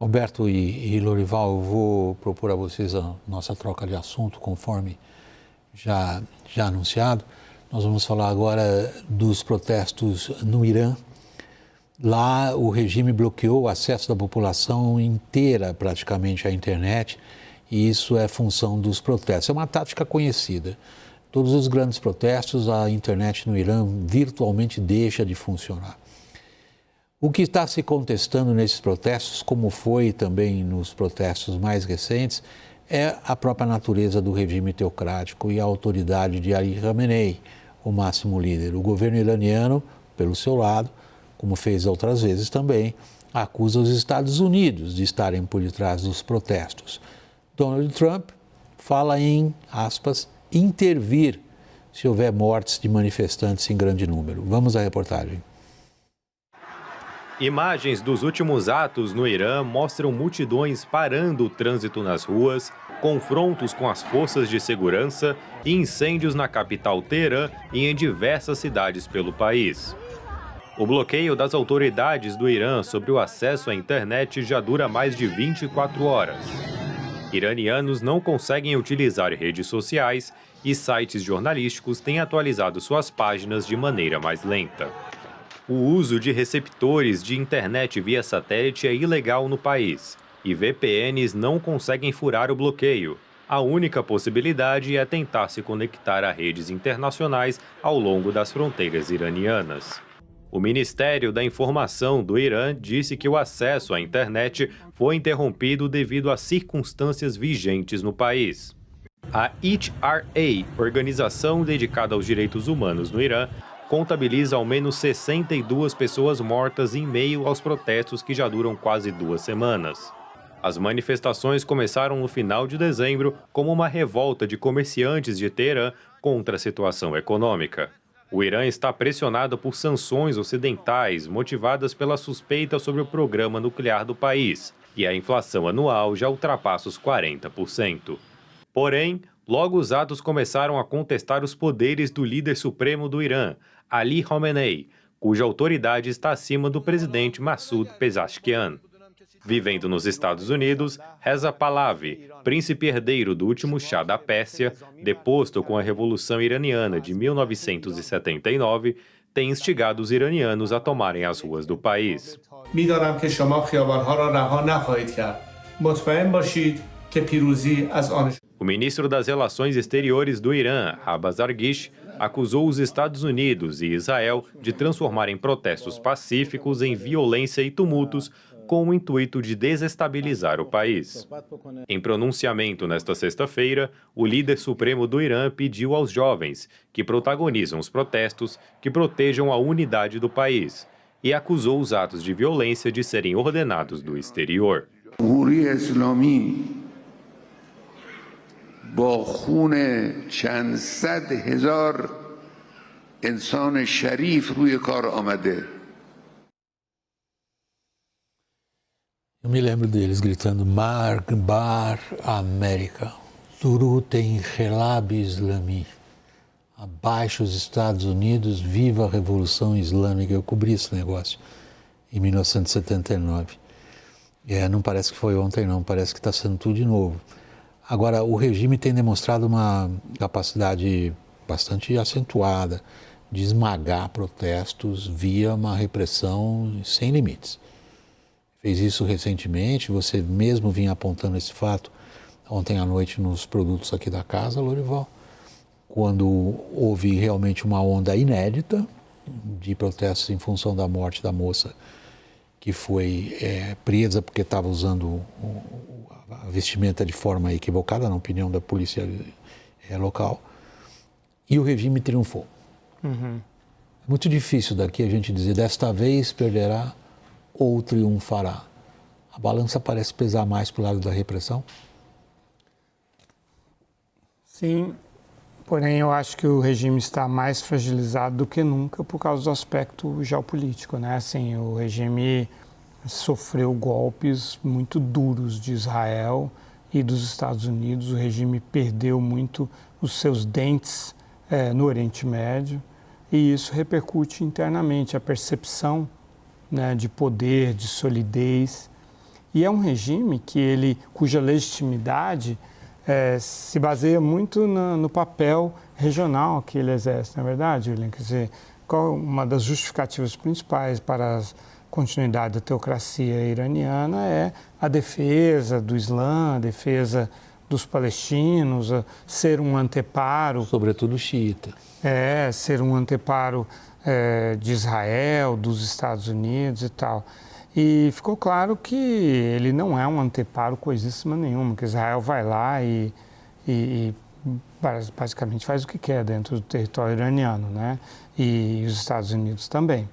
Roberto e Lorival, eu vou propor a vocês a nossa troca de assunto, conforme já anunciado. Nós vamos falar agora dos protestos no Irã. Lá o regime bloqueou o acesso da população inteira praticamente à internet e isso é função dos protestos. É uma tática conhecida. Todos os grandes protestos, a internet no Irã virtualmente deixa de funcionar. O que está se contestando nesses protestos, como foi também nos protestos mais recentes, é a própria natureza do regime teocrático e a autoridade de Ali Khamenei, o máximo líder. O governo iraniano, pelo seu lado, como fez outras vezes também, acusa os Estados Unidos de estarem por detrás dos protestos. Donald Trump fala em, aspas, intervir se houver mortes de manifestantes em grande número. Vamos à reportagem. Imagens dos últimos atos no Irã mostram multidões parando o trânsito nas ruas, confrontos com as forças de segurança e incêndios na capital Teherã e em diversas cidades pelo país. O bloqueio das autoridades do Irã sobre o acesso à internet já dura mais de 24 horas. Iranianos não conseguem utilizar redes sociais e sites jornalísticos têm atualizado suas páginas de maneira mais lenta. O uso de receptores de internet via satélite é ilegal no país e VPNs não conseguem furar o bloqueio. A única possibilidade é tentar se conectar a redes internacionais ao longo das fronteiras iranianas. O Ministério da Informação do Irã disse que o acesso à internet foi interrompido devido a circunstâncias vigentes no país. A HRA, organização dedicada aos direitos humanos no Irã, contabiliza ao menos 62 pessoas mortas em meio aos protestos que já duram quase 2 semanas. As manifestações começaram no final de dezembro como uma revolta de comerciantes de Teherã contra a situação econômica. O Irã está pressionado por sanções ocidentais motivadas pela suspeita sobre o programa nuclear do país, e a inflação anual já ultrapassa os 40%. Porém, logo os atos começaram a contestar os poderes do líder supremo do Irã, Ali Khamenei, cuja autoridade está acima do presidente Massoud Pezeshkian. Vivendo nos Estados Unidos, Reza Pahlavi, príncipe herdeiro do último Shah da Pérsia, deposto com a Revolução Iraniana de 1979, tem instigado os iranianos a tomarem as ruas do país. O ministro das Relações Exteriores do Irã, Abbas Arghich, acusou os Estados Unidos e Israel de transformarem protestos pacíficos em violência e tumultos com o intuito de desestabilizar o país. Em pronunciamento nesta sexta-feira, o líder supremo do Irã pediu aos jovens que protagonizam os protestos que protejam a unidade do país e acusou os atos de violência de serem ordenados do exterior. با خون چند صد هزار انسان شریف روی کار آمده. Eu me lembro deles gritando Bar América, Turutem Relab Islami, abaixo os Estados Unidos, viva a Revolução Islâmica. Eu cobri esse negócio em 1979. Não parece que foi ontem não, parece que está sendo tudo de novo. Agora, o regime tem demonstrado uma capacidade bastante acentuada de esmagar protestos via uma repressão sem limites. Fez isso recentemente, você mesmo vinha apontando esse fato ontem à noite nos produtos aqui da casa, Lorival, quando houve realmente uma onda inédita de protestos em função da morte da moça que foi presa porque estava usando a vestimenta de forma equivocada, na opinião da polícia local, e o regime triunfou. É muito difícil daqui a gente dizer, desta vez perderá ou triunfará. A balança parece pesar mais para o lado da repressão? Sim, porém eu acho que o regime está mais fragilizado do que nunca por causa do aspecto geopolítico, né? Assim, o regime sofreu golpes muito duros de Israel e dos Estados Unidos. O regime perdeu muito os seus dentes no Oriente Médio e isso repercute internamente a percepção, né, de poder, de solidez. E é um regime cuja legitimidade se baseia muito no papel regional que ele exerce, não é verdade, William? Quer dizer, qual uma das justificativas principais para a continuidade da teocracia iraniana é a defesa do Islã, a defesa dos palestinos, ser um anteparo... Sobretudo xiita. Ser um anteparo de Israel, dos Estados Unidos e tal. E ficou claro que ele não é um anteparo coisíssima nenhuma, que Israel vai lá e basicamente faz o que quer dentro do território iraniano, né? E os Estados Unidos também.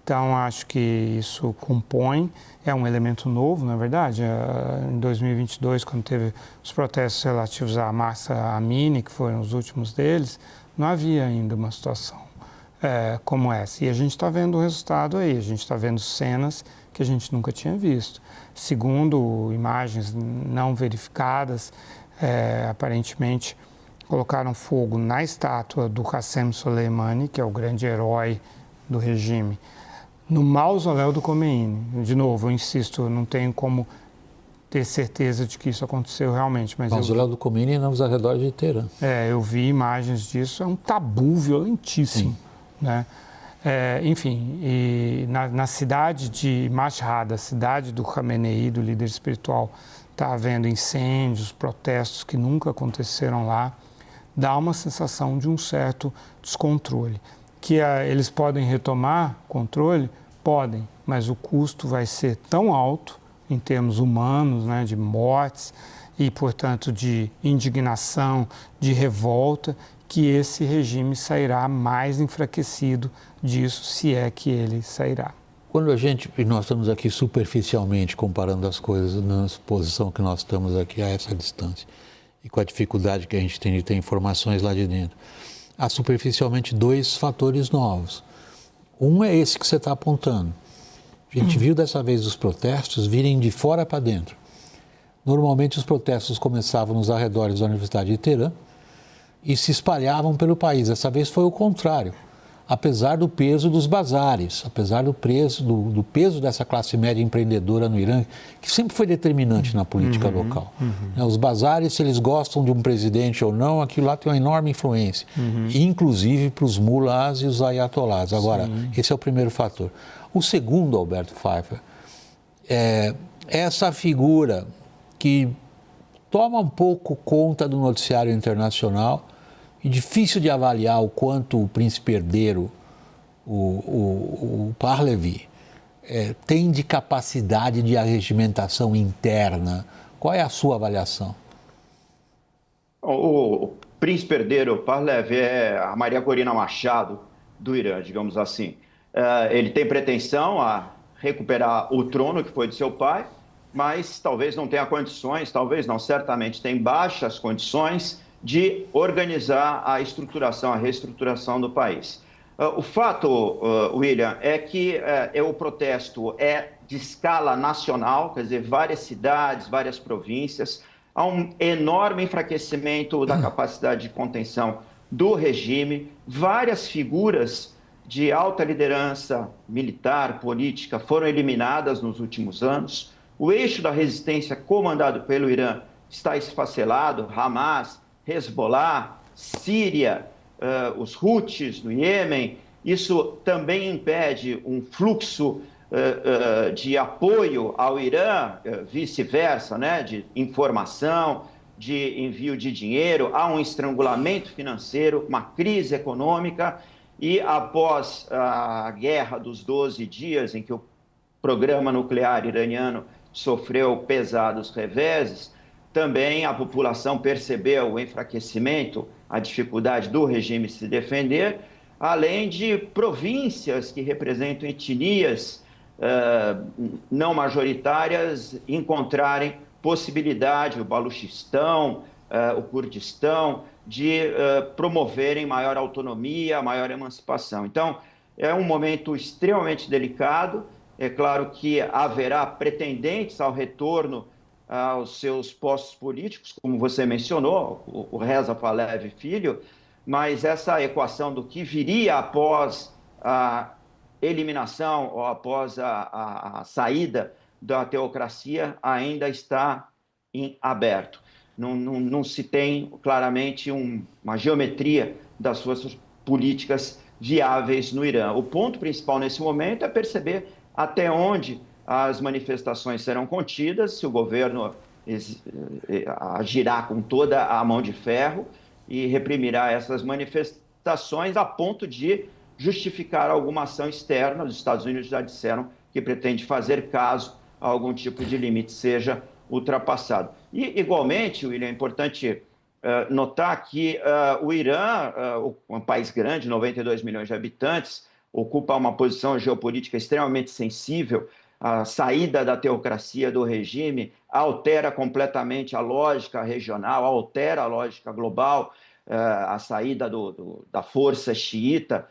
Então, acho que isso compõe, é um elemento novo, na verdade. Em 2022, quando teve os protestos relativos à Mahsa Amini, que foram os últimos deles, não havia ainda uma situação como essa. E a gente está vendo o resultado aí, a gente está vendo cenas que a gente nunca tinha visto. Segundo imagens não verificadas, aparentemente colocaram fogo na estátua do Qassem Soleimani, que é o grande herói do regime, no mausoléu do Khomeini. De novo, eu insisto, eu não tenho como ter certeza de que isso aconteceu realmente. Mas mausoléu do Khomeini nos arredores de Teherã. Eu vi imagens disso, é um tabu violentíssimo. Né? Enfim, e na cidade de Mashhad, a cidade do Khamenei, do líder espiritual, está havendo incêndios, protestos que nunca aconteceram lá. Dá uma sensação de um certo descontrole. Que eles podem retomar controle? Podem, mas o custo vai ser tão alto em termos humanos, né, de mortes e, portanto, de indignação, de revolta, que esse regime sairá mais enfraquecido disso, se é que ele sairá. Quando e nós estamos aqui superficialmente comparando as coisas na posição que nós estamos aqui a essa distância e com a dificuldade que a gente tem de ter informações lá de dentro, há superficialmente dois fatores novos. Um é esse que você está apontando. A gente viu dessa vez os protestos virem de fora para dentro. Normalmente os protestos começavam nos arredores da Universidade de Teherã e se espalhavam pelo país. Dessa vez foi o contrário. Apesar do peso dos bazares, apesar do peso dessa classe média empreendedora no Irã, que sempre foi determinante na política local. Os bazares, se eles gostam de um presidente ou não, aquilo lá tem uma enorme influência, inclusive para os mulás e os ayatolás. Agora, esse é o primeiro fator. O segundo, Alberto Pfeiffer, é essa figura que toma um pouco conta do noticiário internacional. E difícil de avaliar o quanto o príncipe herdeiro, o Pahlavi, tem de capacidade de arregimentação interna. Qual é a sua avaliação? O príncipe herdeiro Pahlavi é a Maria Corina Machado do Irã, digamos assim. Ele tem pretensão a recuperar o trono que foi de seu pai, mas talvez não tenha condições, talvez não, certamente tem baixas condições de organizar a estruturação, a reestruturação do país. O fato, William, é que o protesto é de escala nacional, quer dizer, várias cidades, várias províncias, há um enorme enfraquecimento da capacidade de contenção do regime, várias figuras de alta liderança militar, política, foram eliminadas nos últimos anos, o eixo da resistência comandado pelo Irã está esfacelado, Hamas, Hezbollah, Síria, os Houthis no Iêmen, isso também impede um fluxo de apoio ao Irã, vice-versa, né, de informação, de envio de dinheiro, há um estrangulamento financeiro, uma crise econômica, e após a guerra dos 12 dias, em que o programa nuclear iraniano sofreu pesados reveses, também a população percebeu o enfraquecimento, a dificuldade do regime se defender, além de províncias que representam etnias não majoritárias encontrarem possibilidade, o Baluchistão, o Kurdistão, de promoverem maior autonomia, maior emancipação. Então, é um momento extremamente delicado. É claro que haverá pretendentes ao retorno aos seus postos políticos, como você mencionou, o Reza Pahlavi Filho, mas essa equação do que viria após a eliminação ou após a saída da teocracia ainda está em aberto. Não se tem claramente uma geometria das forças políticas viáveis no Irã. O ponto principal nesse momento é perceber até onde as manifestações serão contidas, se o governo agirá com toda a mão de ferro e reprimirá essas manifestações a ponto de justificar alguma ação externa. Os Estados Unidos já disseram que pretende fazer caso a algum tipo de limite seja ultrapassado. E, igualmente, William, é importante notar que o Irã, um país grande, 92 milhões de habitantes, ocupa uma posição geopolítica extremamente sensível. A saída da teocracia do regime altera completamente a lógica regional, altera a lógica global. A saída da força xiita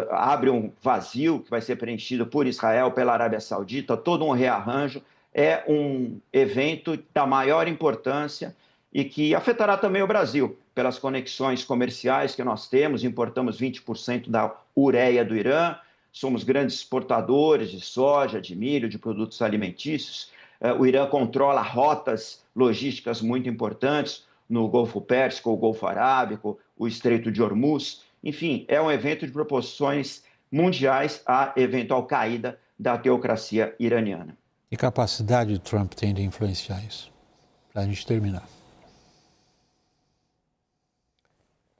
abre um vazio que vai ser preenchido por Israel, pela Arábia Saudita, todo um rearranjo. É um evento da maior importância e que afetará também o Brasil, pelas conexões comerciais que nós temos. Importamos 20% da ureia do Irã, somos grandes exportadores de soja, de milho, de produtos alimentícios. O Irã controla rotas logísticas muito importantes no Golfo Pérsico, o Golfo Arábico, o Estreito de Hormuz. Enfim, é um evento de proporções mundiais, a eventual caída da teocracia iraniana. Que capacidade o Trump tem de influenciar isso? Para a gente terminar.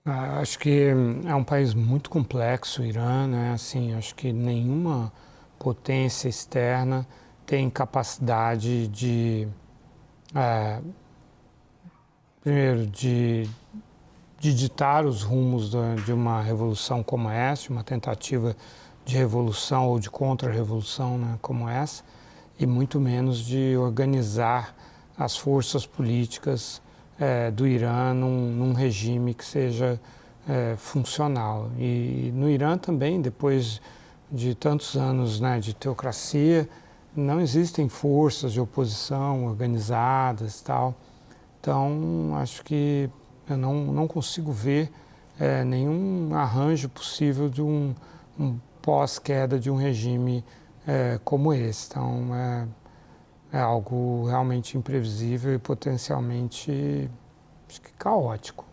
Acho que é um país muito complexo, o Irã, né? Assim, acho que nenhuma potência externa tem capacidade de, primeiro, de ditar os rumos de uma revolução como essa, uma tentativa de revolução ou de contra-revolução, né, como essa, e muito menos de organizar as forças políticas do Irã num regime que seja funcional. E no Irã também, depois de tantos anos, né, de teocracia, não existem forças de oposição organizadas e tal. Então, acho que eu não consigo ver nenhum arranjo possível de um pós-queda de um regime como esse. Então, é algo realmente imprevisível e potencialmente, acho que caótico.